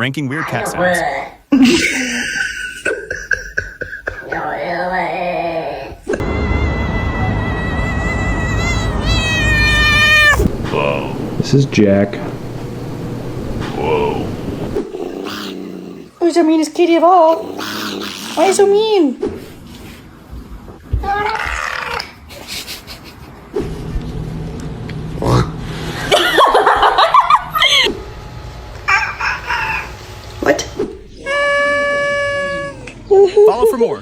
ranking weird cat sounds. Whoa. This is Jack. Whoa. Who's the meanest kitty of all? Why are you so mean? What? Follow for more.